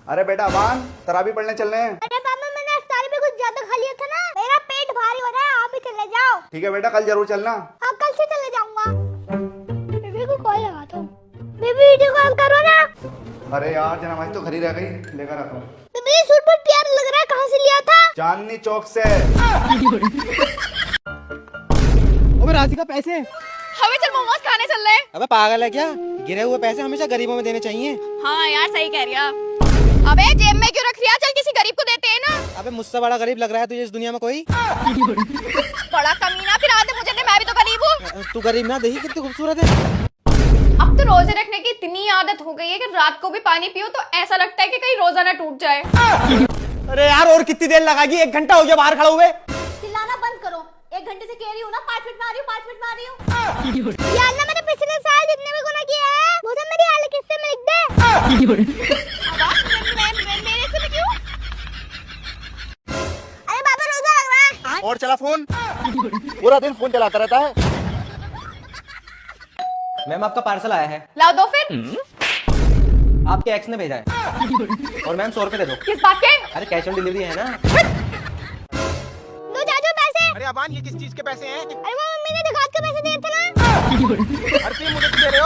अरे बेटा अबान, तरावी पढ़ने चलने हैं। अरे पापा मैंने इफ्तारी में कुछ ज्यादा खा लिया था ना, मेरा पेट भारी हो रहा है, आप भी चले जाओ। ठीक है बेटा, कल जरूर चलना। हाँ कल से चले जाऊंगा। बेबी को कॉल लगाता हूँ। बेबी वीडियो कॉल करो ना। अरे यार जनमाइश तो घर ही रह गई, लेकर आता हूँ। बेबी सूट बहुत प्यारा लग रहा है, कहाँ से लिया था? चांदनी चौक से। अबे राशि का पैसे। हमें चल मोमोज खाने चल रहे हैं। अबे पागल है क्या? गिरे हुए पैसे हमेशा गरीबों में देने चाहिए। हाँ यार सही कह रही है। अबे जेब में क्यों रख रही है? चल किसी गरीब को देते हैं ना। अबे मुझसे बड़ा गरीब लग रहा है तुझे इस दुनिया में कोई? बड़ा कमीना, फिर आते मुझे मैं भी तो गरीब हूँ। तू गरीब ना, देखी कितनी खूबसूरत है। अब तो रोजे रखने की इतनी आदत हो गई है कि रात को भी पानी पियो तो ऐसा लगता है कि कहीं रोजा ना टूट जाए। अरे यार और कितनी देर लगाएगी? 1 घंटा हो गया बाहर खड़ा हुए। चिल्लाना बंद करो, 1 घंटे से कह रही हूँ ना, 5 मिनट में आ रही हूँ, 5 मिनट में आ रही हूँ। यार ना मैंने पिछले साल जितने भी गुनाह किए हैं वो सब मेरी हाल किस्से में लिख दे। मेरे से भी क्यों? अरे पापा रोजा लग रहा है। और चला फोन, पूरा दिन फोन चलाता रहता है। मैम आपका पार्सल आया है। लाओ दो फिर। आपके एक्स ने भेजा है। और मैम 100 रुपए दे दो। किस बात के? अरे कैश ऑन डिलीवरी है ना। लो चाचू पैसे। अरे अबान ये किस चीज के पैसे हैं? अरे वो मम्मी ने दिखात के पैसे दिए थे ना। अरे मुझे दे रहे हो?